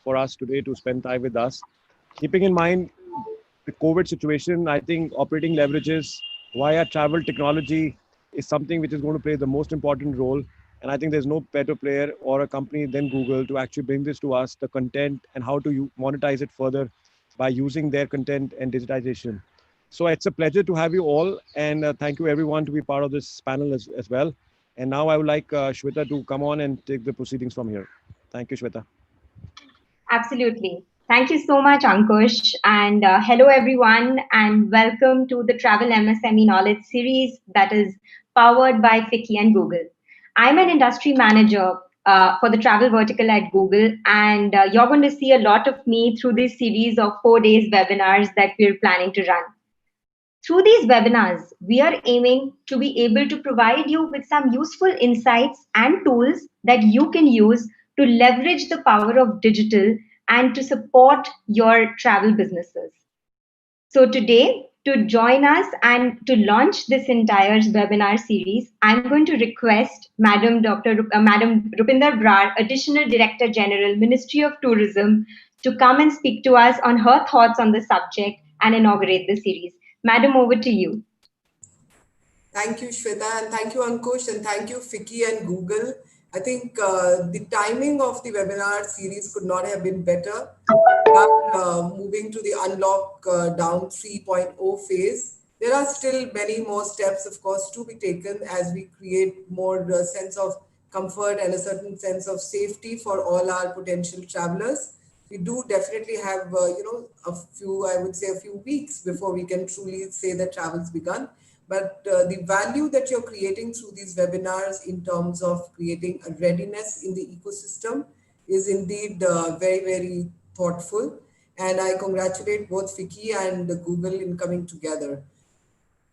for us today to spend time with us. Keeping in mind the COVID situation, I think operating leverages via travel technology is something which is going to play the most important role. And I think there's no better player or a company than Google to actually bring this to us, the content and how to monetize it further by using their content and digitization. So it's a pleasure to have you all. And thank you everyone to be part of this panel as well. And now I would like Shweta to come on and take the proceedings from here. Thank you, Shweta. Absolutely. Thank you so much, Ankush. And hello, everyone, and welcome to the Travel MSME Knowledge Series that is powered by Fiki and Google. I'm an industry manager for the travel vertical at Google, and you're going to see a lot of me through this series of 4 days webinars that we're planning to run. Through these webinars, we are aiming to be able to provide you with some useful insights and tools that you can use to leverage the power of digital and to support your travel businesses. So today, to join us and to launch this entire webinar series, I'm going to request Madam Rupinder Brar, Additional Director General, Ministry of Tourism, to come and speak to us on her thoughts on the subject and inaugurate the series. Madam, over to you. Thank you, Shweta, and thank you, Ankush, and thank you, Fiki and Google. I think the timing of the webinar series could not have been better. Moving to the Unlock Down 3.0 phase, there are still many more steps, of course, to be taken as we create more sense of comfort and a certain sense of safety for all our potential travelers. We do definitely have, a few weeks before we can truly say that travel's begun. But the value that you're creating through these webinars in terms of creating a readiness in the ecosystem is indeed very, very thoughtful. And I congratulate both Fiki and Google in coming together.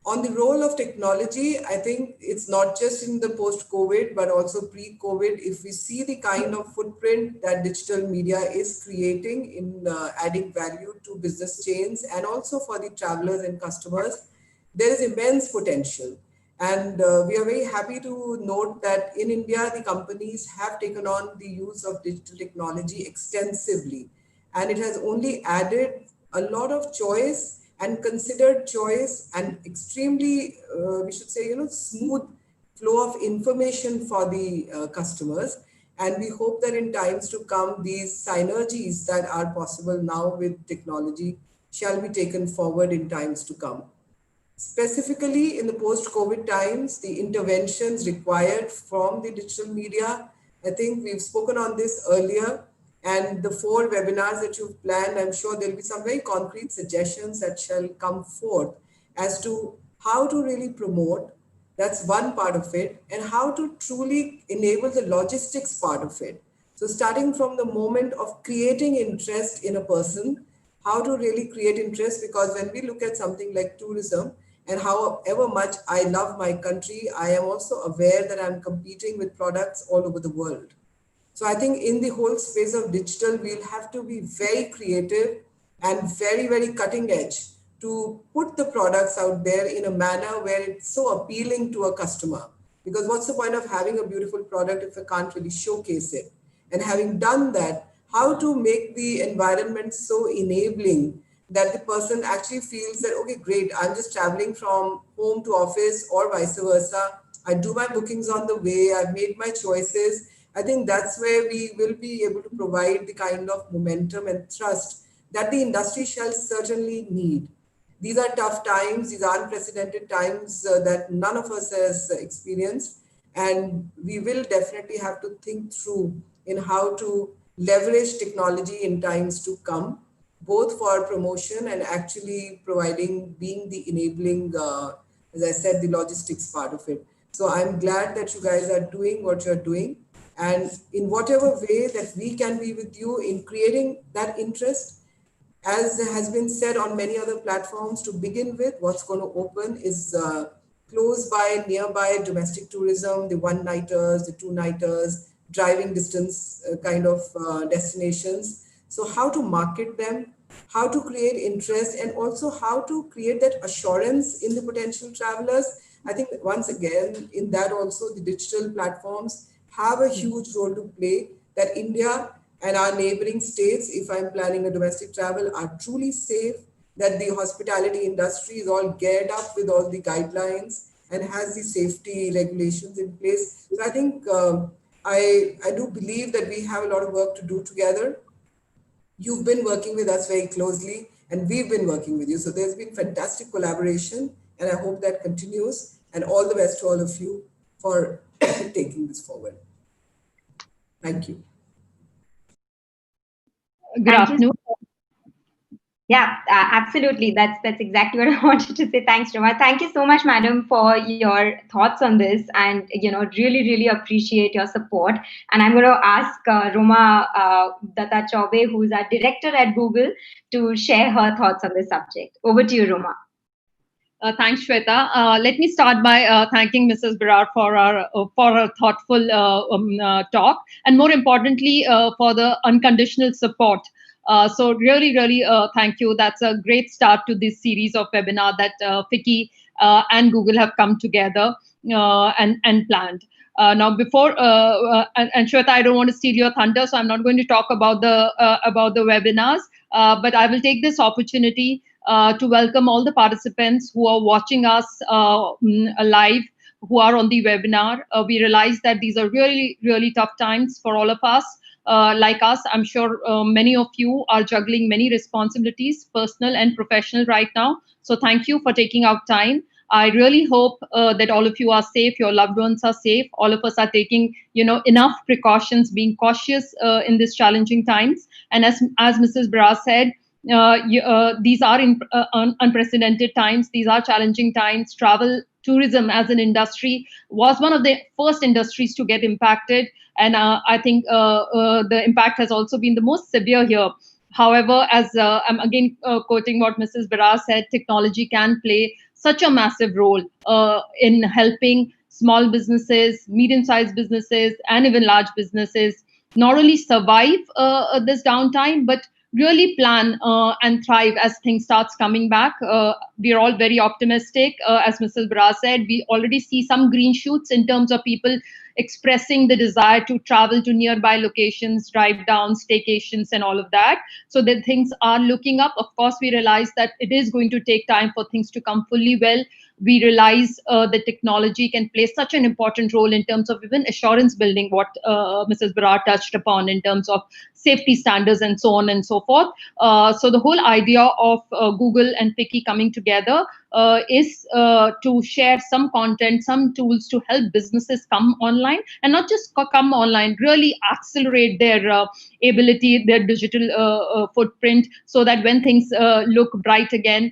On the role of technology, I think it's not just in the post-COVID, but also pre-COVID. If we see the kind of footprint that digital media is creating in adding value to business chains and also for the travelers and customers, there is immense potential. And we are very happy to note that in India, the companies have taken on the use of digital technology extensively. And it has only added a lot of choice and considered choice and extremely, smooth flow of information for the customers. And we hope that in times to come, these synergies that are possible now with technology shall be taken forward in times to come. Specifically in the post-COVID times, the interventions required from the digital media, I think we've spoken on this earlier, and the 4 webinars that you've planned, I'm sure there'll be some very concrete suggestions that shall come forth as to how to really promote, that's one part of it, and how to truly enable the logistics part of it. So starting from the moment of creating interest in a person, how to really create interest, because when we look at something like tourism, and however much I love my country, I am also aware that I'm competing with products all over the world. So I think in the whole space of digital, we'll have to be very creative and very, very cutting edge to put the products out there in a manner where it's so appealing to a customer. Because what's the point of having a beautiful product if I can't really showcase it? And having done that, how to make the environment so enabling that the person actually feels that, okay, great, I'm just traveling from home to office or vice versa. I do my bookings on the way, I've made my choices. I think that's where we will be able to provide the kind of momentum and trust that the industry shall certainly need. These are tough times, these are unprecedented times that none of us has experienced. And we will definitely have to think through in how to leverage technology in times to come, both for promotion and actually being the enabling, as I said, the logistics part of it. So I'm glad that you guys are doing what you're doing. And in whatever way that we can be with you in creating that interest, as has been said on many other platforms, to begin with, what's going to open is close by, nearby domestic tourism, the one-nighters, the two-nighters, driving distance kind of destinations. So how to market them, how to create interest, and also how to create that assurance in the potential travelers. I think once again, in that also the digital platforms have a huge role to play, that India and our neighboring states, if I'm planning a domestic travel, are truly safe, that the hospitality industry is all geared up with all the guidelines and has the safety regulations in place. So I think I do believe that we have a lot of work to do together. You've been working with us very closely, and we've been working with you. So there's been fantastic collaboration, and I hope that continues. And all the best to all of you for taking this forward. Thank you. Good afternoon. Yeah, absolutely. That's exactly what I wanted to say. Thanks, Roma. Thank you so much, madam, for your thoughts on this, and really appreciate your support. And I'm going to ask Roma Datta Chaube, who's our director at Google, to share her thoughts on this subject. Over to you, Roma. Thanks, Shweta. Let me start by thanking Mrs. Brar for a thoughtful talk, and more importantly, for the unconditional support. So really, thank you. That's a great start to this series of webinar that FICCI and Google have come together and planned. Now, before and Shweta, I don't want to steal your thunder, so I'm not going to talk about the webinars, but I will take this opportunity to welcome all the participants who are watching us live, who are on the webinar. We realize that these are really tough times for all of us. Like us, I'm sure many of you are juggling many responsibilities, personal and professional right now. So thank you for taking out time. I really hope that all of you are safe, your loved ones are safe. All of us are taking, enough precautions, being cautious in these challenging times. And as Mrs. Brar said, these are unprecedented times. These are challenging times. Tourism as an industry was one of the first industries to get impacted. And I think the impact has also been the most severe here. However, as I'm again quoting what Mrs. Brar said, technology can play such a massive role in helping small businesses, medium-sized businesses, and even large businesses not only survive this downtime, but really plan and thrive as things starts coming back. We are all very optimistic. As Mrs. Brar said, we already see some green shoots in terms of people expressing the desire to travel to nearby locations, drive down, staycations, and all of that. So that things are looking up. Of course, we realize that it is going to take time for things to come fully well. We realize that technology can play such an important role in terms of even assurance building, what Mrs. Brar touched upon in terms of safety standards and so on and so forth. So the whole idea of Google and FICCI coming together is to share some content, some tools to help businesses come online, and not just come online, really accelerate their ability, their digital footprint, so that when things look bright again,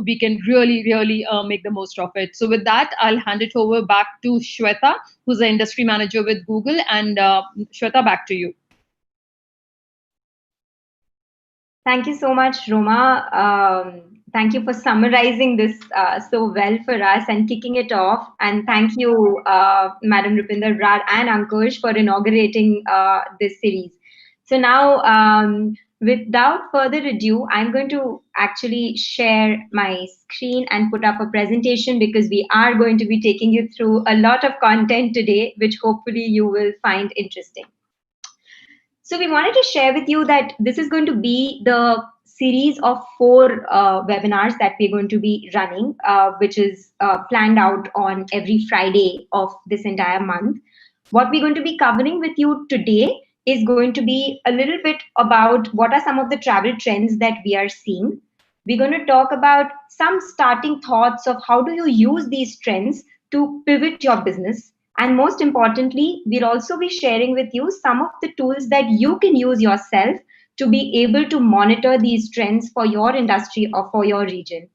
we can really make the most of it. So with that, I'll hand it over back to Shweta, who's the industry manager with Google. And Shweta, back to you. Thank you so much, Roma. Thank you for summarizing this so well for us and kicking it off. And thank you, Madam Rupinder Brar and Ankush, for inaugurating this series. So now, without further ado, I'm going to actually share my screen and put up a presentation, because we are going to be taking you through a lot of content today, which hopefully you will find interesting. So we wanted to share with you that this is going to be the series of 4 webinars that we're going to be running, which is planned out on every Friday of this entire month. What we're going to be covering with you today is going to be a little bit about what are some of the travel trends that we are seeing. We're going to talk about some starting thoughts of how do you use these trends to pivot your business. And most importantly, we'll also be sharing with you some of the tools that you can use yourself to be able to monitor these trends for your industry or for your region.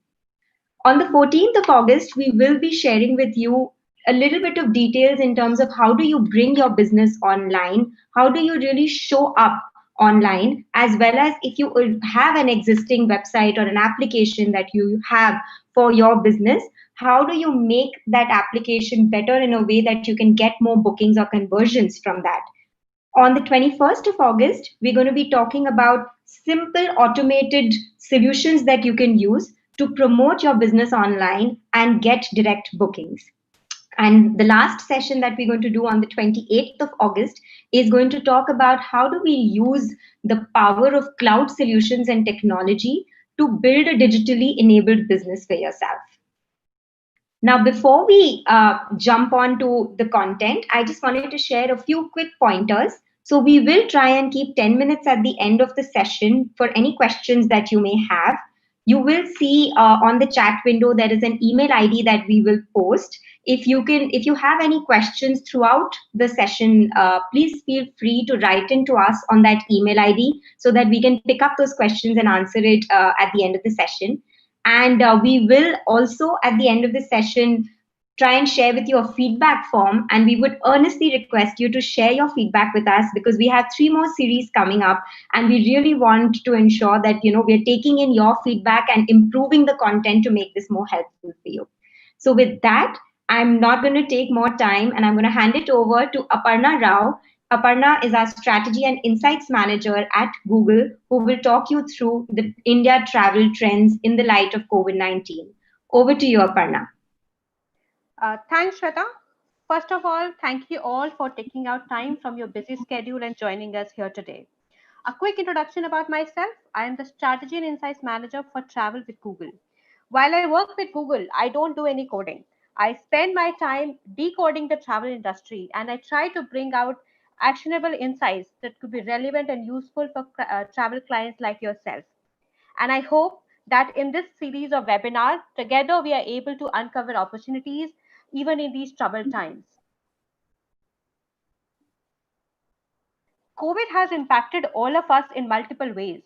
On the 14th of August, we will be sharing with you a little bit of details in terms of how do you bring your business online, how do you really show up online, as well as if you have an existing website or an application that you have for your business, how do you make that application better in a way that you can get more bookings or conversions from that. On the 21st of August, we're going to be talking about simple automated solutions that you can use to promote your business online and get direct bookings. And the last session that we're going to do on the 28th of August is going to talk about how do we use the power of cloud solutions and technology to build a digitally enabled business for yourself. Now, before we jump on to the content, I just wanted to share a few quick pointers. So we will try and keep 10 minutes at the end of the session for any questions that you may have. You will see on the chat window, there is an email ID that we will post. If you have any questions throughout the session, please feel free to write into us on that email ID so that we can pick up those questions and answer it at the end of the session. And we will also, at the end of the session, try and share with you a feedback form. And we would earnestly request you to share your feedback with us because we have 3 more series coming up. And we really want to ensure that, we're taking in your feedback and improving the content to make this more helpful for you. So with that, I'm not going to take more time and I'm going to hand it over to Aparna Rao. Aparna is our strategy and insights manager at Google, who will talk you through the India travel trends in the light of COVID-19. Over to you, Aparna. Thanks, Shweta. First of all, thank you all for taking out time from your busy schedule and joining us here today. A quick introduction about myself. I am the strategy and insights manager for travel with Google. While I work with Google, I don't do any coding. I spend my time decoding the travel industry and I try to bring out actionable insights that could be relevant and useful for travel clients like yourself. And I hope that in this series of webinars, together we are able to uncover opportunities even in these troubled times. COVID has impacted all of us in multiple ways,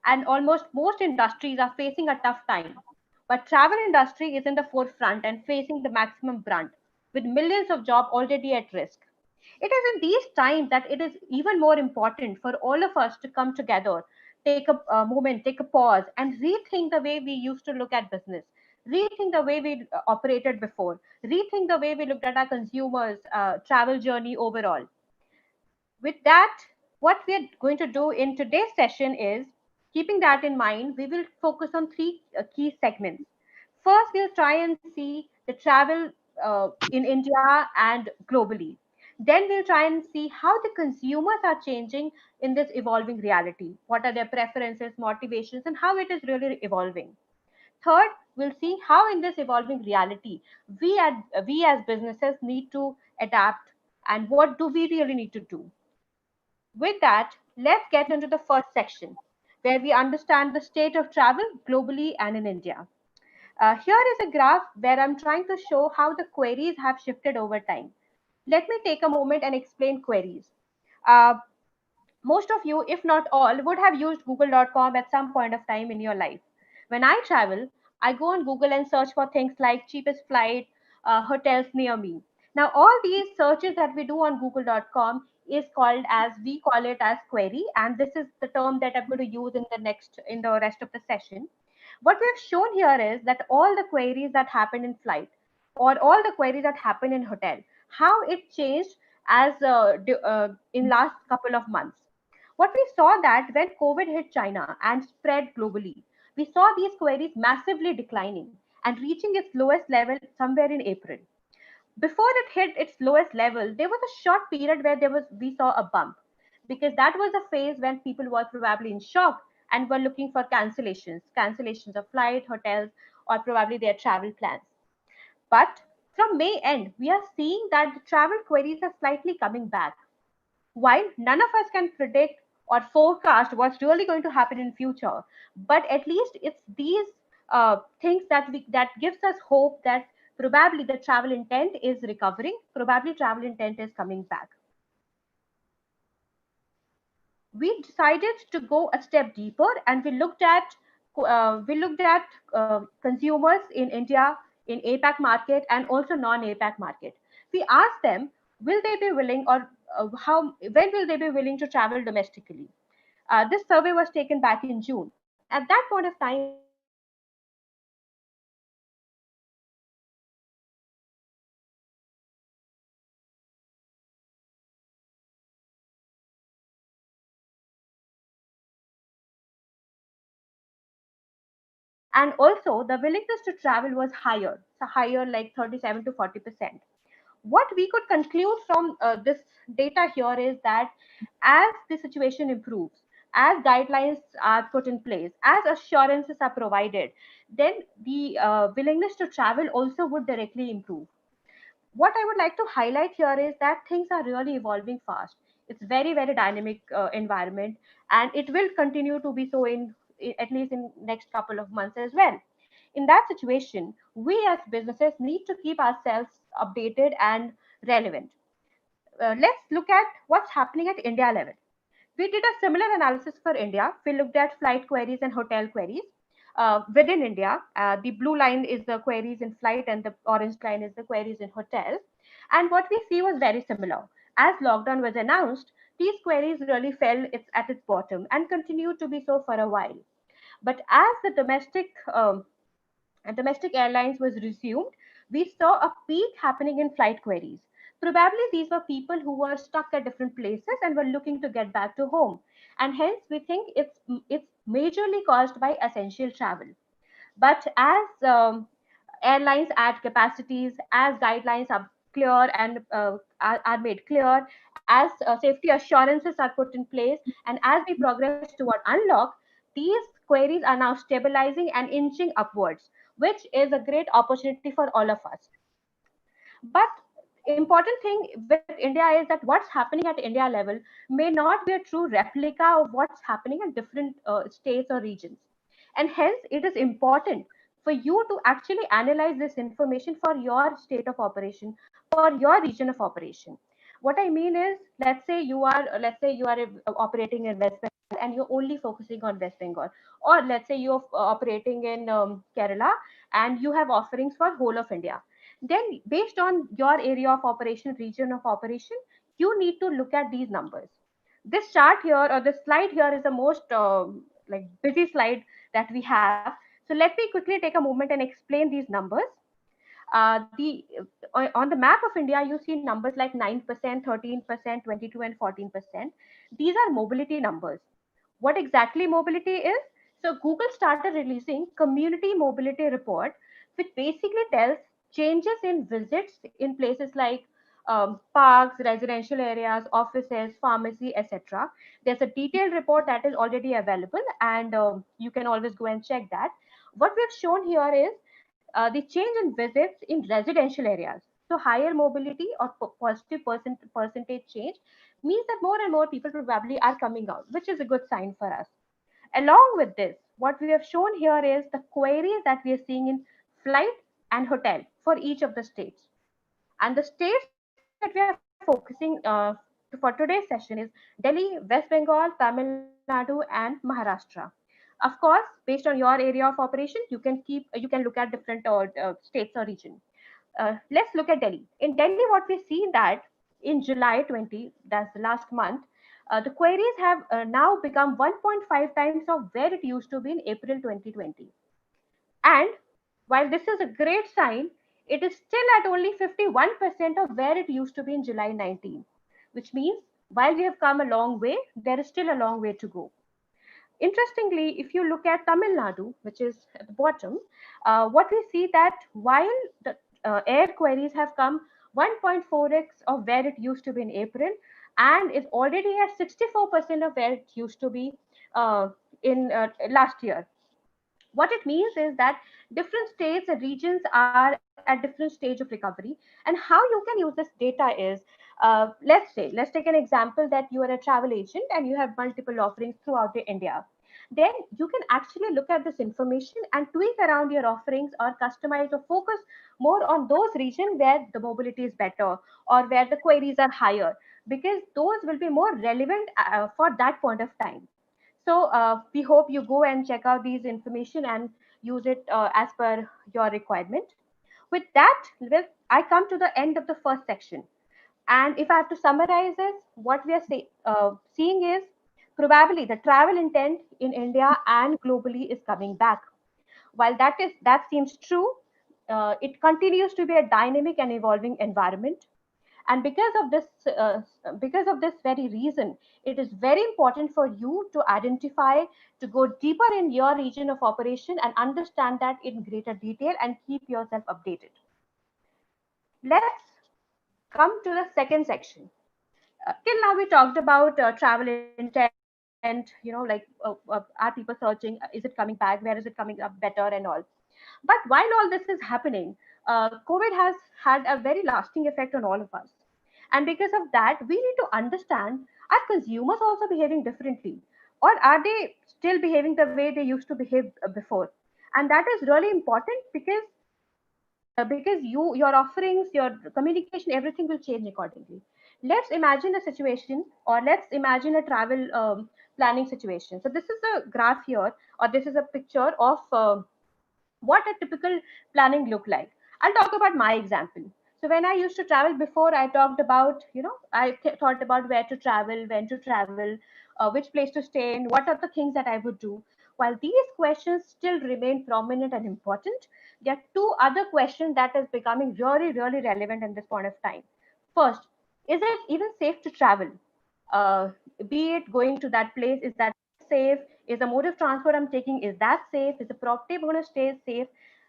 and almost most industries are facing a tough time. But travel industry is in the forefront and facing the maximum brunt, with millions of jobs already at risk. It is in these times that it is even more important for all of us to come together, take a moment, take a pause, and rethink the way we used to look at business, rethink the way we operated before, rethink the way we looked at our consumers' travel journey overall. With that, what we're going to do in today's session is, keeping that in mind, we will focus on 3 key segments. First, we'll try and see the travel in India and globally. Then we'll try and see how the consumers are changing in this evolving reality. What are their preferences, motivations, and how it is really evolving. Third, we'll see how in this evolving reality we as businesses need to adapt and what do we really need to do. With that, let's get into the first section where we understand the state of travel globally and in India. Here is a graph where I'm trying to show how the queries have shifted over time. Let me take a moment and explain queries. Uh, Most of you, if not all, would have used google.com at some point of time in your life. When I travel, I go on Google and search for things like cheapest flight, hotels near me. Now, all these searches that we do on google.com is called as, we call it as query, and this is the term that I'm going to use in the rest of the session. What we've shown here is that all the queries that happen in flight or all the queries that happen in hotel, how it changed as in last couple of months. What we saw that when COVID hit China and spread globally, we saw these queries massively declining and reaching its lowest level somewhere in April. Before it hit its lowest level, there was a short period where we saw a bump because that was a phase when people were probably in shock and were looking for cancellations of flight, hotels, or probably their travel plans. But from May end, we are seeing that the travel queries are slightly coming back. While none of us can predict or forecast what's really going to happen in future, but at least it's these things that gives us hope that probably the travel intent is recovering, probably travel intent is coming back. We decided to go a step deeper and we looked at consumers in India, in APAC market, and also non-APAC market. We asked them, will they be willing, or when will they be willing to travel domestically? This survey was taken back in June. At that point of time, we saw that 75% of consumers were willing to travel domestically. And also the willingness to travel was higher, so higher like 37 to 40%. what we could conclude from this data here is that as the situation improves, as guidelines are put in place, as assurances are provided, then the willingness to travel also would directly improve. What I would like to highlight here is that things are really evolving fast. It's very, very dynamic environment, and it will continue to be so at least in next couple of months as well. In that situation, we as businesses need to keep ourselves updated and relevant. Let's look at what's happening at India level. We did a similar analysis for India. We looked at flight queries and hotel queries. Within India, the blue line is the queries in flight and the orange line is the queries in hotel. And what we see was very similar. As lockdown was announced, these queries really fell at its bottom and continued to be so for a while. But as the domestic airlines was resumed, we saw a peak happening in flight queries. Probably these were people who were stuck at different places and were looking to get back to home. And hence, we think it's majorly caused by essential travel. But as airlines add capacities, as guidelines are clear and are made clear, as safety assurances are put in place, and as we progress toward unlock, these queries are now stabilizing and inching upwards, which is a great opportunity for all of us. But important thing with India is that what's happening at India level may not be a true replica of what's happening in different states or regions. And hence, it is important for you to actually analyze this information for your state of operation, for your region of operation. What I mean is, let's say you are operating in West Bengal and you're only focusing on West Bengal, or let's say you're operating in Kerala and you have offerings for whole of India. Then based on your area of operation, region of operation, you need to look at these numbers. This chart here or this slide here is the most like busy slide that we have. So let me quickly take a moment and explain these numbers. The On the map of India, you see numbers like 9%, 13%, 22, and 14%. These are mobility numbers. What exactly mobility is? So Google started releasing community mobility report, which basically tells changes in visits in places like parks, residential areas, offices, pharmacy, etc. There's a detailed report that is already available, and you can always go and check that. What we've shown here is the change in visits in residential areas. So higher mobility or positive percentage change means that more and more people probably are coming out, which is a good sign for us. Along with this, what we have shown here is the queries that we are seeing in flight and hotel for each of the states. And the states that we are focusing for today's session is Delhi, West Bengal, Tamil Nadu, and Maharashtra. Of course, based on your area of operation, you can look at different states or region. Let's look at Delhi. In Delhi, what we see that in July 20, that's the last month, the queries have now become 1.5 times of where it used to be in April 2020. And while this is a great sign, it is still at only 51% of where it used to be in July 19, which means while we have come a long way, there is still a long way to go. Interestingly, if you look at Tamil Nadu, which is at the bottom, what we see that while the air queries have come 1.4x of where it used to be in April and is already at 64% of where it used to be in last year. What it means is that different states and regions are at different stage of recovery, and how you can use this data is, let's take an example that you are a travel agent and you have multiple offerings throughout the India. Then you can actually look at this information and tweak around your offerings or customize or focus more on those regions where the mobility is better or where the queries are higher, because those will be more relevant for that point of time. So we hope you go and check out these information and use it as per your requirement. With that, I come to the end of the first section. And if I have to summarize this, what we are seeing is probably the travel intent in India and globally is coming back. While that seems true, it continues to be a dynamic and evolving environment. And because of this very reason, it is very important for you to identify, to go deeper in your region of operation and understand that in greater detail and keep yourself updated. Let's come to the second section. Till now, we talked about travel intent, are people searching, is it coming back, where is it coming up better, and all. But while all this is happening, COVID has had a very lasting effect on all of us. And because of that, we need to understand, are consumers also behaving differently? Or are they still behaving the way they used to behave before? And that is really important because your offerings, your communication, everything will change accordingly. Let's imagine a situation, or let's imagine a travel planning situation. So this is a graph here, or this is a picture of what a typical planning look like. I'll talk about my example. So when I used to travel before, I talked about, thought about where to travel, when to travel, which place to stay in, what are the things that I would do. While these questions still remain prominent and important, there are two other questions that is becoming really, really relevant in this point of time. First, is it even safe to travel? Uh, be it going to that place, is that safe? Is the mode of transport I'm taking, is that safe? Is the property going to stay safe?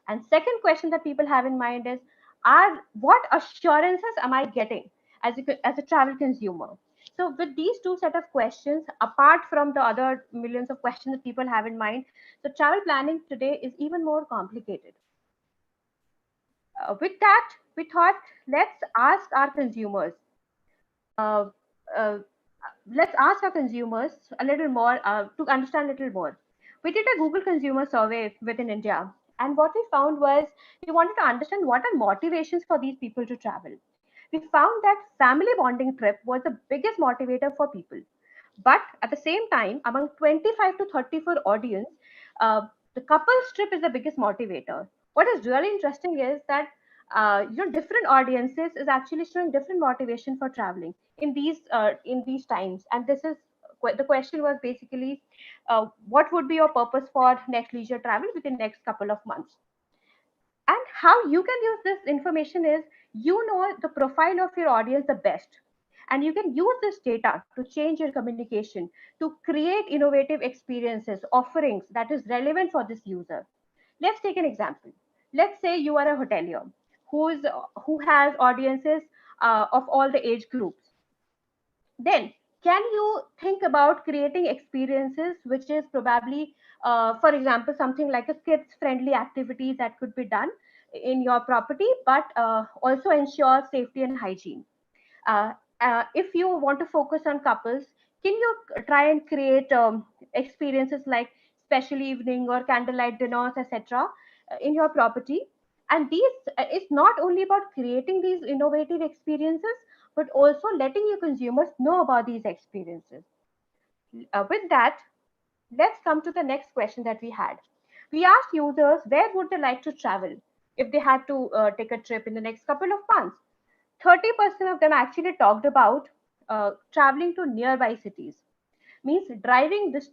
And second question that people have in mind is, are what assurances am I getting as a travel consumer? So with these two set of questions, apart from the other millions of questions that people have in mind, so travel planning today is even more complicated. With that, we thought, let's ask our consumers. Uh, uh, let's ask our consumers a little more to understand a little more. We did a Google consumer survey within India, and what we found was we wanted to understand what are motivations for these people to travel. We found that family bonding trip was the biggest motivator for people. But at the same time, among 25 to 34 audience, the couples trip is the biggest motivator. What is really interesting is that different audiences is actually showing different motivation for traveling in these times. And this is the question was basically, what would be your purpose for next leisure travel within next couple of months? And how you can use this information is, the profile of your audience the best, and you can use this data to change your communication, to create innovative experiences, offerings that is relevant for this user. Let's take an example. Let's say you are a hotelier who has audiences of all the age groups. Then can you think about creating experiences which is probably, for example, something like a kids friendly activities that could be done in your property, but also ensure safety and hygiene. uh, if you want to focus on couples, can you try and create experiences like special evening or candlelight dinners, etc., in your property? And these it's not only about creating these innovative experiences, but also letting your consumers know about these experiences. With that, let's come to the next question that we had. We asked users where would they like to travel if they had to take a trip in the next couple of months. 30% of them actually talked about traveling to nearby cities. Means driving this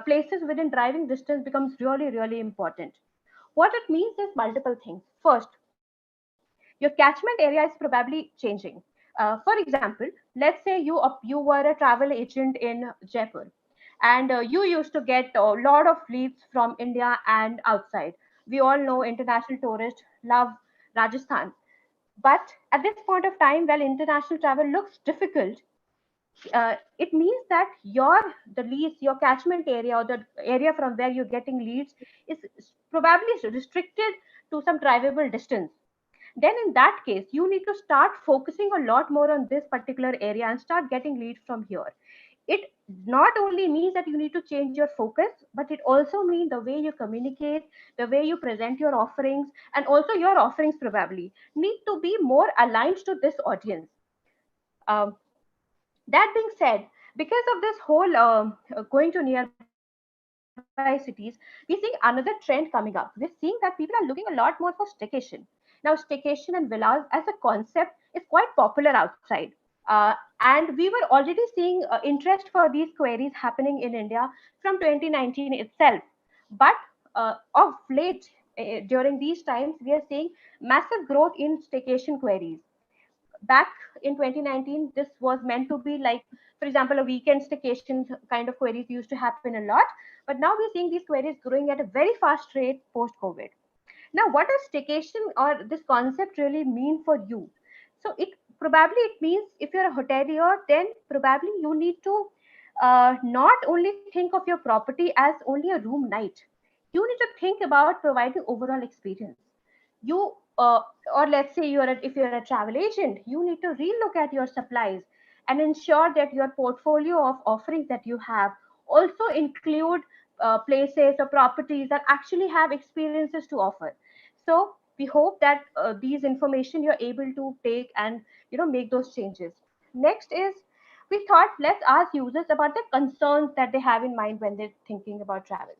places within driving distance becomes really, really important. What it means is multiple things. First, your catchment area is probably changing. For example, let's say you were a travel agent in Jaipur, and you used to get a lot of leads from India and outside. We all know international tourists love Rajasthan, but at this point of time, while international travel looks difficult, it means that the leads, your catchment area, or the area from where you're getting leads, is probably restricted to some drivable distance. Then in that case, you need to start focusing a lot more on this particular area and start getting leads from here. It not only means that you need to change your focus, but it also means the way you communicate, the way you present your offerings, and also your offerings probably need to be more aligned to this audience. Um, that being said, because of this whole going to nearby cities, we're seeing another trend coming up. We're seeing that people are looking a lot more for staycation. Now, staycation and villas as a concept is quite popular outside. And we were already seeing interest for these queries happening in India from 2019 itself. But of late, during these times, we are seeing massive growth in staycation queries. Back in 2019, this was meant to be like, for example, a weekend staycation kind of queries used to happen a lot. But now we're seeing these queries growing at a very fast rate post COVID. Now, what does staycation or this concept really mean for you? So it probably it means if you're a hotelier, then probably you need to not only think of your property as only a room night. You need to think about providing overall experience. You or let's say if you're a travel agent, you need to relook at your supplies and ensure that your portfolio of offerings that you have also include places or properties that actually have experiences to offer. So we hope that these information you're able to take and make those changes. Next is, we thought let's ask users about the concerns that they have in mind when they're thinking about travel.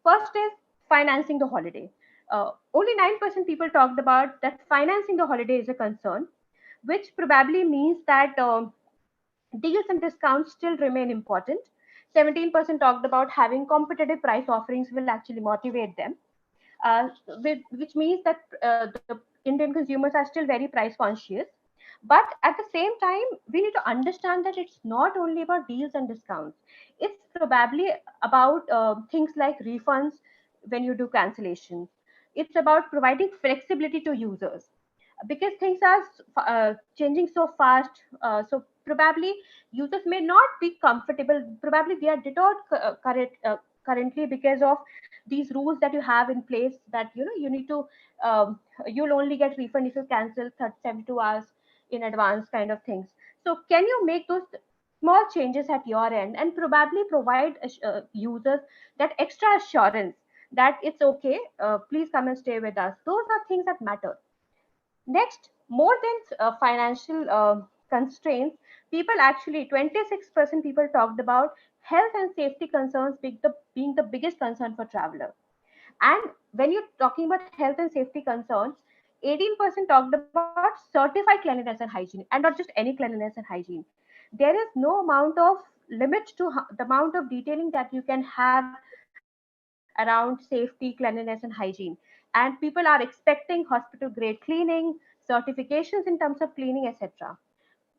First is financing the holiday. Only 9% people talked about that financing the holiday is a concern, which probably means that deals and discounts still remain important. 17% talked about having competitive price offerings will actually motivate them, which means that the Indian consumers are still very price conscious. But at the same time, we need to understand that it's not only about deals and discounts. It's probably about things like refunds when you do cancellations. It's about providing flexibility to users because things are changing so fast. So probably users may not be comfortable. Probably they are deterred currently because of these rules that you have in place, that you need to um, you'll only get refund if you cancel 72 hours in advance, kind of things. So can you make those small changes at your end and probably provide users that extra assurance that it's okay, please come and stay with us. Those are things that matter. Next, more than financial constraints, people actually, 26% people talked about health and safety concerns being the biggest concern for traveler. And when you're talking about health and safety concerns, 18% talked about certified cleanliness and hygiene, and not just any cleanliness and hygiene. There is no amount of limit to the amount of detailing that you can have around safety, cleanliness, and hygiene. And people are expecting hospital grade cleaning, certifications in terms of cleaning, etc.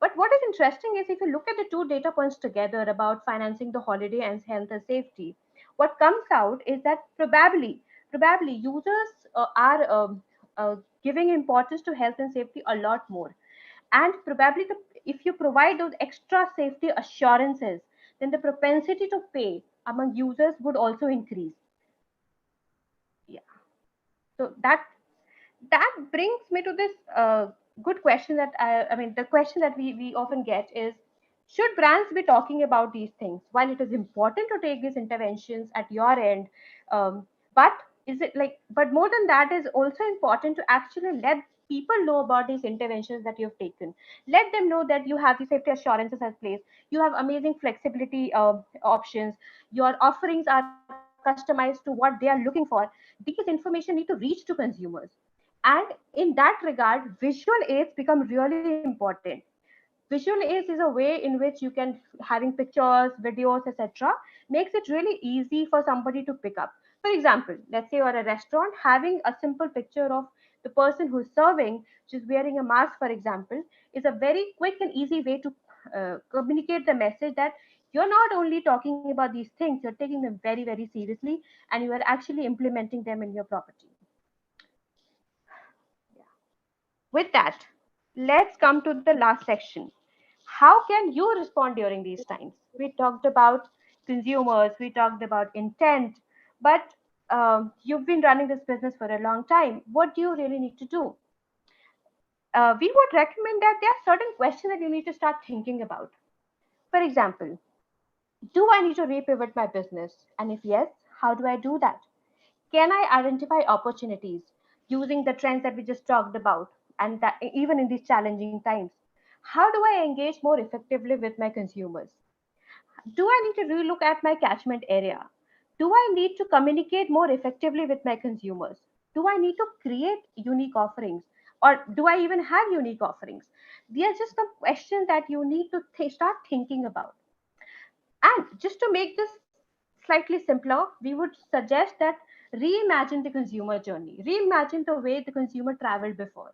But what is interesting is if you look at the two data points together about financing the holiday and health and safety, what comes out is that probably users are giving importance to health and safety a lot more. And probably if you provide those extra safety assurances, then the propensity to pay among users would also increase. Yeah. So that brings me to this good question that I mean, the question that we often get is, should brands be talking about these things? While it is important to take these interventions at your end, but is it like, but more than that, is also important to actually let people know about these interventions that you've taken. Let them know that you have the safety assurances as place. You have amazing flexibility options. Your offerings are customized to what they are looking for. These information need to reach to consumers. And in that regard, visual aids become really important. Visual aids is a way in which you can, having pictures, videos, etc., makes it really easy for somebody to pick up. For example, let's say you're a restaurant, having a simple picture of the person who's serving, which is wearing a mask, for example, is a very quick and easy way to communicate the message that you're not only talking about these things, you're taking them very, very seriously, and you are actually implementing them in your property. With that, let's come to the last section. How can you respond during these times? We talked about consumers, we talked about intent, but you've been running this business for a long time. What do you really need to do? We would recommend that there are certain questions that you need to start thinking about. For example, do I need to repivot my business? And if yes, how do I do that? Can I identify opportunities using the trends that we just talked about, and that even in these challenging times? How do I engage more effectively with my consumers? Do I need to relook at my catchment area? Do I need to communicate more effectively with my consumers? Do I need to create unique offerings? Or do I even have unique offerings? These are just some questions that you need to start thinking about. And just to make this slightly simpler, we would suggest that reimagine the consumer journey, reimagine the way the consumer traveled before.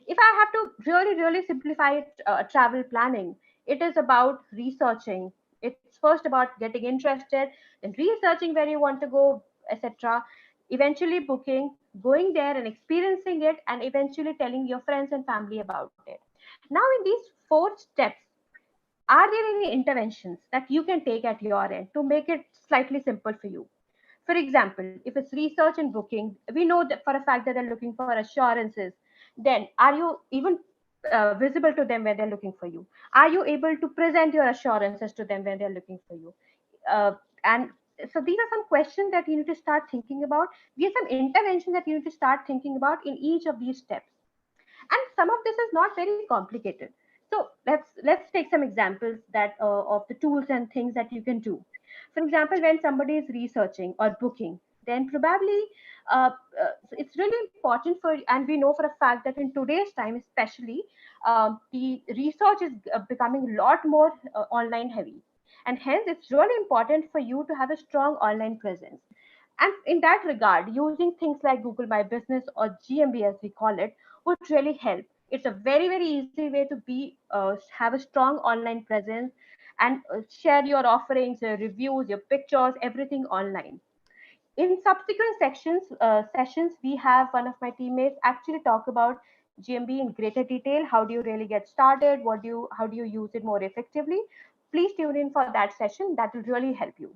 If I have to really, really simplify it, travel planning, it is about researching. It's first about getting interested, then researching where you want to go, etc. Eventually booking, going there and experiencing it, and eventually telling your friends and family about it. Now, in these 4 steps, are there any interventions that you can take at your end to make it slightly simple for you? For example, if it's research and booking, we know that for a fact that they're looking for assurances. Then, are you even visible to them when they're looking for you? Are you able to present your assurances to them when they're looking for you? And so these are some questions that you need to start thinking about. These are some interventions that you need to start thinking about in each of these steps. And some of this is not very complicated. So let's take some examples that of the tools and things that you can do. For example, when somebody is researching or booking, then probably it's really important for, and we know for a fact that in today's time especially, the research is becoming a lot more online heavy, and hence it's really important for you to have a strong online presence. And in that regard, using things like Google My Business or GMB as we call it would really help. It's a very, very easy way to be have a strong online presence and share your offerings, your reviews, your pictures, everything online. In subsequent sessions, we have one of my teammates actually talk about GMB in greater detail. How do you really get started? How do you use it more effectively? Please tune in for that session. That will really help you.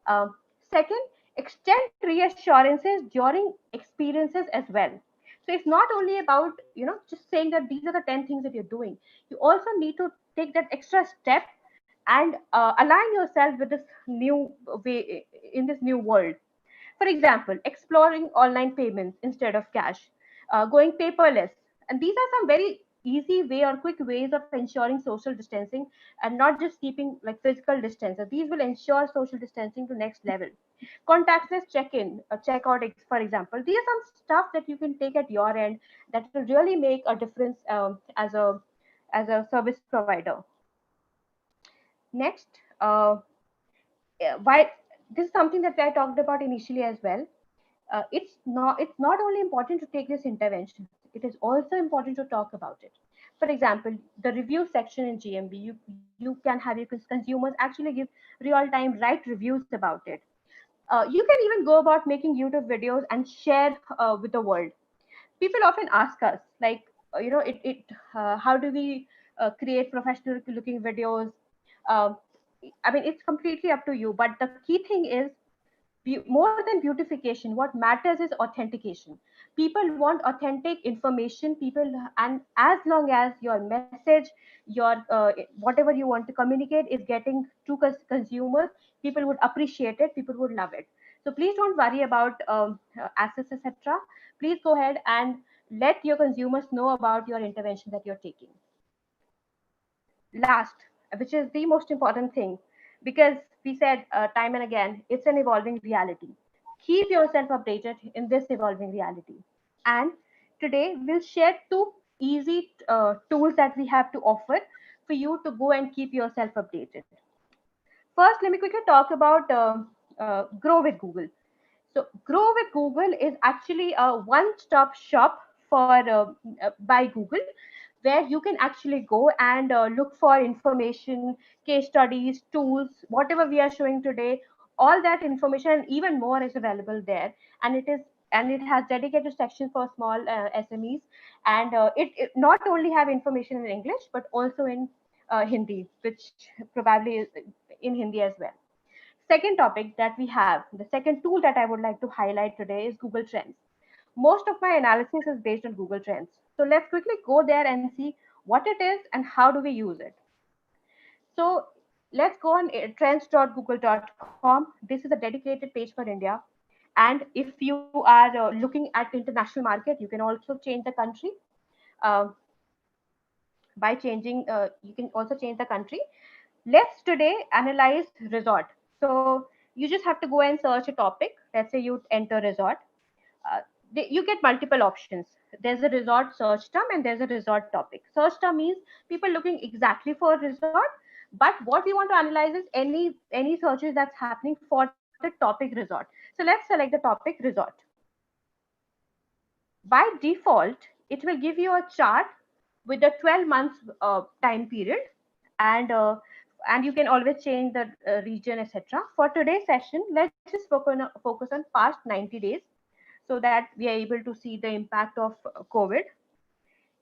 Um, Second, extend reassurances during experiences as well. So it's not only about just saying that these are the 10 things that you're doing. You also need to take that extra step and align yourself with this new way in this new world. For example, exploring online payments instead of cash, going paperless. And these are some very easy way or quick ways of ensuring social distancing and not just keeping like physical distance. So these will ensure social distancing to next level. Contactless check-in, checkout, for example. These are some stuff that you can take at your end that will really make a difference as a service provider. Next, why this is something that I talked about initially as well. It's not only important to take this intervention, it is also important to talk about it. For example, the review section in GMB, you can have your consumers actually give real time right reviews about it. You can even go about making YouTube videos and share with the world. People often ask us like, how do we create professional looking videos? uh, I mean, it's completely up to you, but the key thing is more than beautification, what matters is authentication. People want authentic information. People, and as long as your message, your whatever you want to communicate is getting to consumers, people would appreciate it, people would love it. So please don't worry about assets, etc. Please go ahead and let your consumers know about your intervention that you're taking. Last, which is the most important thing, because we said time and again, it's an evolving reality. Keep yourself updated in this evolving reality. And today we'll share 2 easy tools that we have to offer for you to go and keep yourself updated. First, let me quickly talk about Grow with Google. So, Grow with Google is actually a one-stop shop for by Google, where you can actually go and look for information, case studies, tools, whatever we are showing today. All that information and even more is available there, and it has dedicated section for small SMEs, and it not only have information in English but also in Hindi, which probably is in Hindi as well. Second topic that we have, the second tool that I would like to highlight today is Google Trends. Most of my analysis is based on Google Trends. So let's quickly go there and see what it is and how do we use it. So let's go on trends.google.com. This is a dedicated page for India. And if you are looking at international market, you can also change the country. Uh, by changing, you can also change the country. Let's today analyze resort. So you just have to go and search a topic. Let's say you enter resort. Uh, you get multiple options. There's a resort search term and there's a resort topic. Search term means people looking exactly for a resort, but what we want to analyze is any searches that's happening for the topic resort. So let's select the topic resort. By default, it will give you a chart with the 12 months time period, and uh, and you can always change the region, etc. For today's session, let's just focus on past 90 days so that we are able to see the impact of COVID.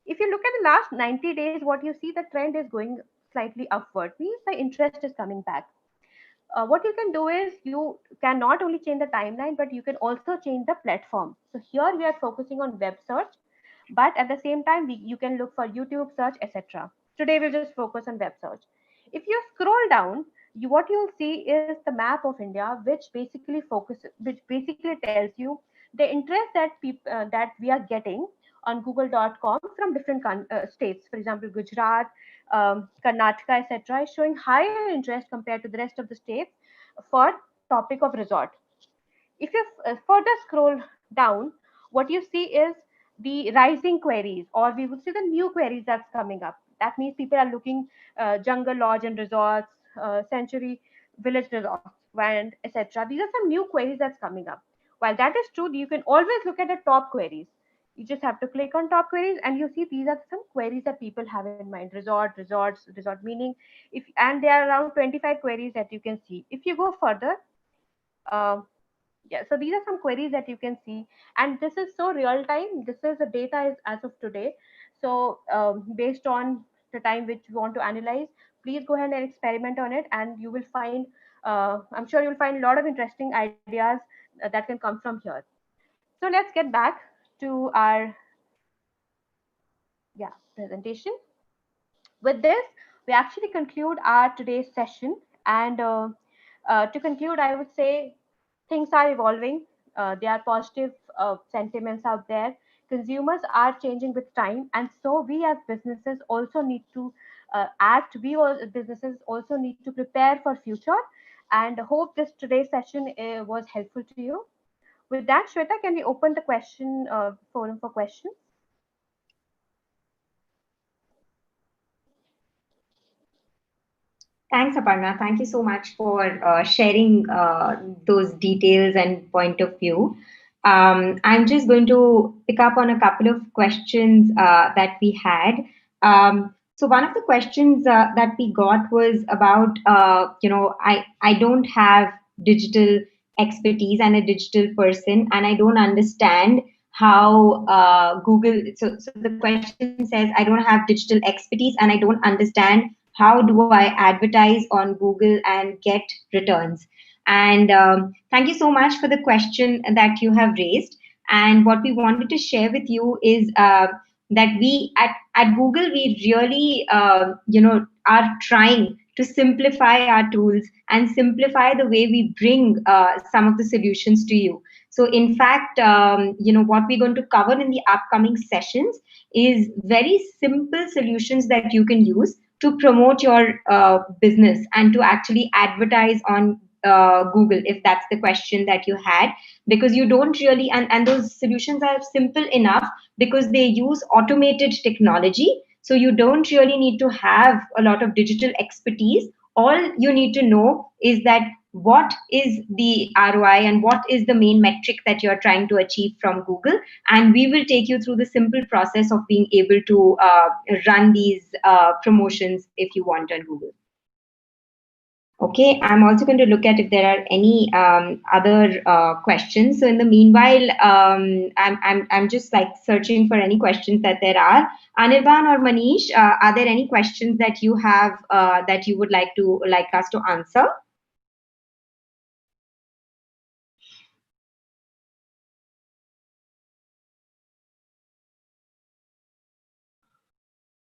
If you look at the last 90 days, what you see, the trend is going slightly upward, means the interest is coming back. What you can do is you can not only change the timeline, but you can also change the platform. So here we are focusing on web search, but at the same time, you can look for YouTube search, etc. Today we'll just focus on web search. If you scroll down, what you'll see is the map of India, which basically tells you the interest that that we are getting on Google.com from different states. For example, Gujarat, Karnataka, etc., is showing higher interest compared to the rest of the states for topic of resort. If you further scroll down, what you see is the rising queries, or we would say the new queries that's coming up. That means people are looking jungle lodge and resorts, century village resorts, and etc. These are some new queries that's coming up. While that is true, you can always look at the top queries. You just have to click on top queries, and you see these are some queries that people have in mind. Resort meaning, if and there are around 25 queries that you can see. If you go further, uh, yeah, so these are some queries that you can see, and this is so real time. This is the data is as of today. So based on the time which you want to analyze, please go ahead and experiment on it, and you will find, I'm sure you'll find a lot of interesting ideas that can come from here. So let's get back to our presentation. With this, we actually conclude our today's session, and to conclude, I would say things are evolving. There are positive sentiments out there. Consumers are changing with time, and so we as businesses also need to act. We all businesses also need to prepare for future. And hope this today's session was helpful to you. With that, Shweta, can we open the question forum for questions? Thanks, Aparna. Thank you so much for sharing those details and point of view. I'm just going to pick up on a couple of questions that we had. So one of the questions that we got was about, I don't have digital expertise and a digital person, and I don't understand how Google. So the question says, I don't have digital expertise and I don't understand how do I advertise on Google and get returns? And thank you so much for the question that you have raised. And what we wanted to share with you is that we at Google, we really, are trying to simplify our tools and simplify the way we bring some of the solutions to you. So in fact, what we're going to cover in the upcoming sessions is very simple solutions that you can use to promote your business and to actually advertise on Google, if that's the question that you had, because you don't really, and those solutions are simple enough because they use automated technology. So you don't really need to have a lot of digital expertise. All you need to know is that what is the ROI and what is the main metric that you're trying to achieve from Google. And we will take you through the simple process of being able to run these promotions if you want on Google. Okay, I'm also going to look at if there are any other questions. So in the meanwhile, I'm just like searching for any questions that there are. Anirban or Manish, are there any questions that you have that you would like us to answer?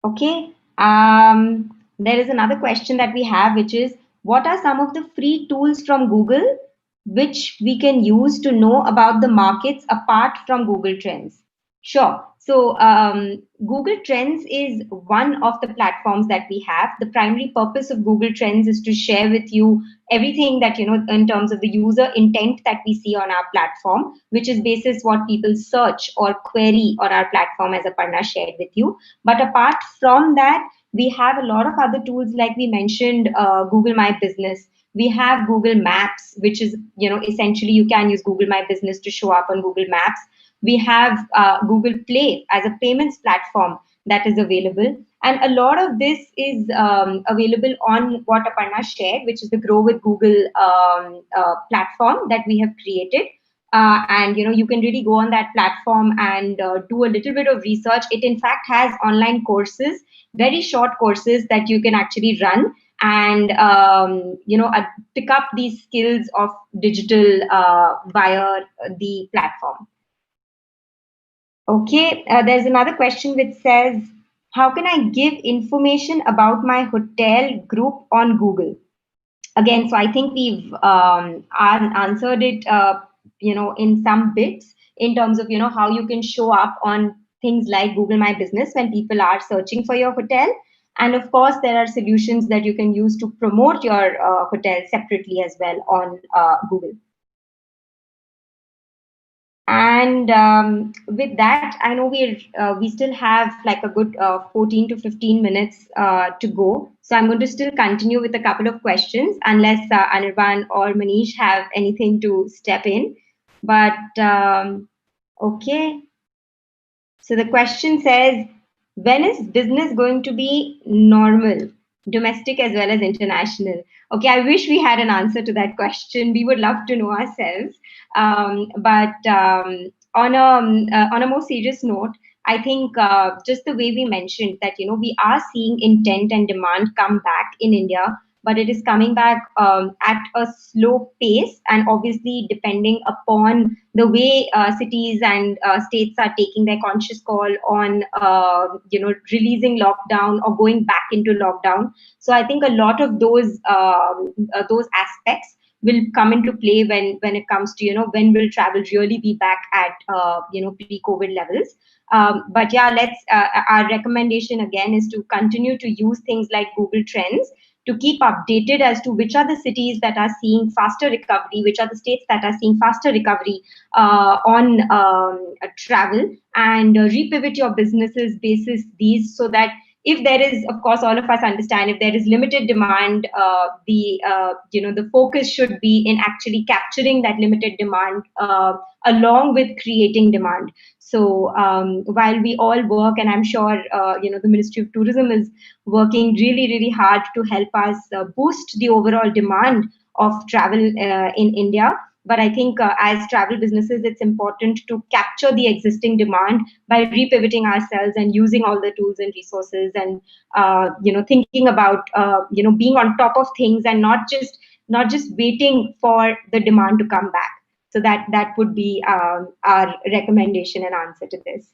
Okay. There is another question that we have, which is, what are some of the free tools from Google which we can use to know about the markets apart from Google Trends? Sure. So Google Trends is one of the platforms that we have. The primary purpose of Google Trends is to share with you everything that, in terms of the user intent that we see on our platform, which is basis what people search or query on our platform, as Aparna shared with you. But apart from that, we have a lot of other tools, like we mentioned, Google My Business. We have Google Maps, which is, essentially you can use Google My Business to show up on Google Maps. We have Google Play as a payments platform that is available. And a lot of this is available on what Aparna shared, which is the Grow with Google platform that we have created. and you can really go on that platform and do a little bit of research. It in fact has online courses, very short courses that you can actually run and pick up these skills of digital via the platform. Okay, there's another question which says, how can I give information about my hotel group on Google? Again, so I think we've answered it, in some bits in terms of, how you can show up on things like Google My Business when people are searching for your hotel. And of course, there are solutions that you can use to promote your hotel separately as well on Google. And with that, I know we still have like a good 14 to 15 minutes to go. So I'm going to still continue with a couple of questions, unless Anirban or Manish have anything to step in. But okay. So the question says, when is business going to be normal, domestic as well as international? Okay, I wish we had an answer to that question. We would love to know ourselves. But on a more serious note, I think just the way we mentioned that, we are seeing intent and demand come back in India, but it is coming back at a slow pace, and obviously depending upon the way cities and states are taking their conscious call on releasing lockdown or going back into lockdown. So I think a lot of those aspects will come into play when it comes to when will travel really be back at pre-COVID levels. But yeah, our recommendation again is to continue to use things like Google Trends to keep updated as to which are the cities that are seeing faster recovery, which are the states that are seeing faster recovery on travel, and repivot your businesses basis these, so that if there is, of course, all of us understand, if there is limited demand, the focus should be in actually capturing that limited demand along with creating demand. So while we all work, and I'm sure the Ministry of Tourism is working really, really hard to help us boost the overall demand of travel in India. But I think as travel businesses, it's important to capture the existing demand by repivoting ourselves and using all the tools and resources, and thinking about being on top of things, and not just waiting for the demand to come back. So that would be our recommendation and answer to this.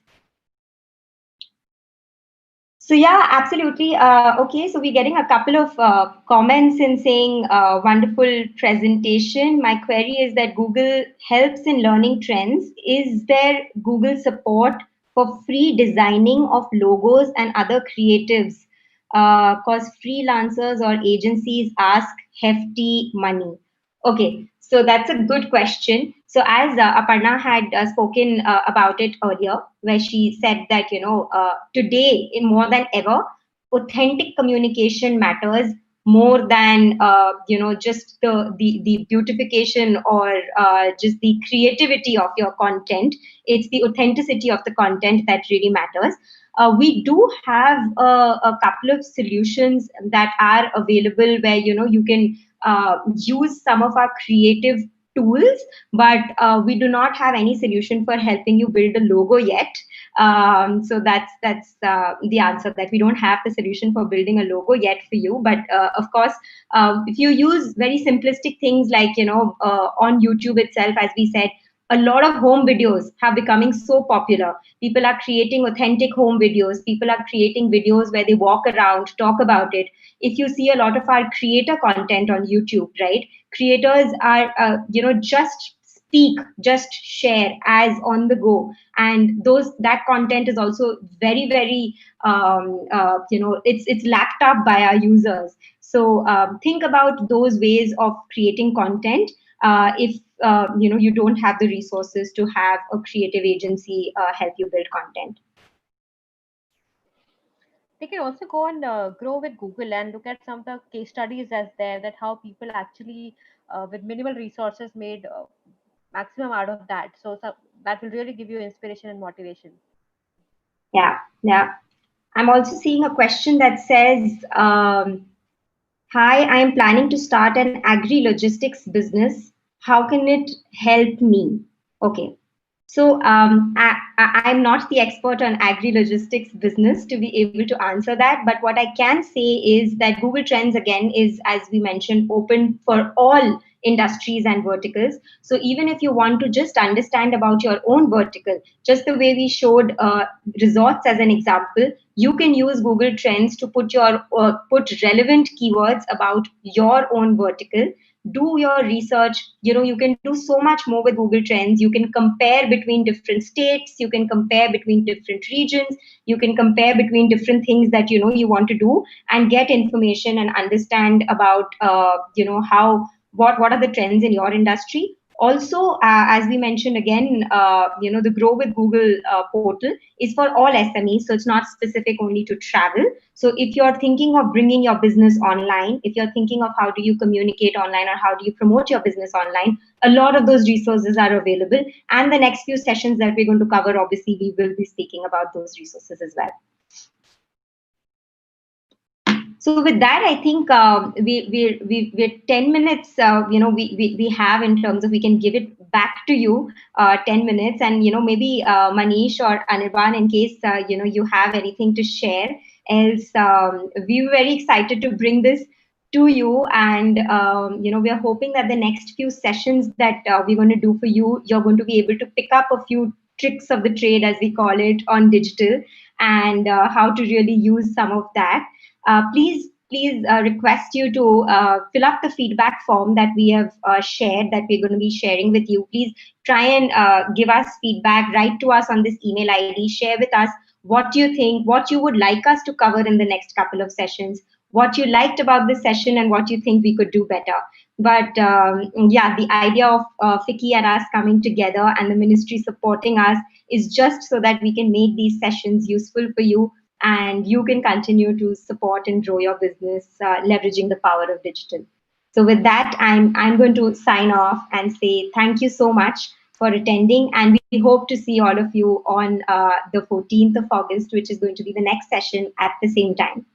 So yeah, absolutely. Okay, so we're getting a couple of comments in saying wonderful presentation. My query is that Google helps in learning trends. Is there Google support for free designing of logos and other creatives? Because freelancers or agencies ask hefty money. Okay, so that's a good question. So as Aparna had spoken about it earlier, where she said that, today, in more than ever, authentic communication matters more than, just the beautification or just the creativity of your content. It's the authenticity of the content that really matters. We do have a couple of solutions that are available where, you can use some of our creative tools, but we do not have any solution for helping you build a logo yet. So that's the answer, that we don't have the solution for building a logo yet for you. But of course, if you use very simplistic things like, on YouTube itself, as we said, a lot of home videos have becoming so popular. People are creating authentic home videos. People are creating videos where they walk around, talk about it. If you see a lot of our creator content on YouTube, right? Creators are, just speak, just share as on the go. And that content is also very, very, it's lapped up by our users. So think about those ways of creating content. If you don't have the resources to have a creative agency help you build content. They can also go and grow with Google and look at some of the case studies as there, that how people actually with minimal resources made maximum out of that. So that will really give you inspiration and motivation. Yeah. I'm also seeing a question that says, hi, I am planning to start an agri-logistics business. How can it help me? Okay. So I'm not the expert on agri-logistics business to be able to answer that. But what I can say is that Google Trends, again, is, as we mentioned, open for all industries and verticals. So even if you want to just understand about your own vertical, just the way we showed resorts as an example, you can use Google Trends to put put relevant keywords about your own vertical. Do your research. You can do so much more with Google Trends. You can compare between different states, you can compare between different regions, you can compare between different things that you want to do, and get information and understand about how what are the trends in your industry. Also, as we mentioned again, the Grow with Google portal is for all SMEs, so it's not specific only to travel. So if you're thinking of bringing your business online, if you're thinking of how do you communicate online or how do you promote your business online, a lot of those resources are available. And the next few sessions that we're going to cover, obviously, we will be speaking about those resources as well. So with that, I think we're 10 minutes. We have in terms of we can give it back to you 10 minutes, and maybe Manish or Anirban, in case you have anything to share. Else, we were very excited to bring this to you, and we are hoping that the next few sessions that we're going to do for you, you're going to be able to pick up a few tricks of the trade, as we call it, on digital, and how to really use some of that. Please request you to fill up the feedback form that we have shared, that we're going to be sharing with you. Please try and give us feedback, write to us on this email ID, share with us what you think, what you would like us to cover in the next couple of sessions, what you liked about this session, and what you think we could do better. But yeah, the idea of FICCI and us coming together and the ministry supporting us is just so that we can make these sessions useful for you, and you can continue to support and grow your business, leveraging the power of digital. So with that, I'm going to sign off and say thank you so much for attending, and we hope to see all of you on the 14th of August, which is going to be the next session at the same time.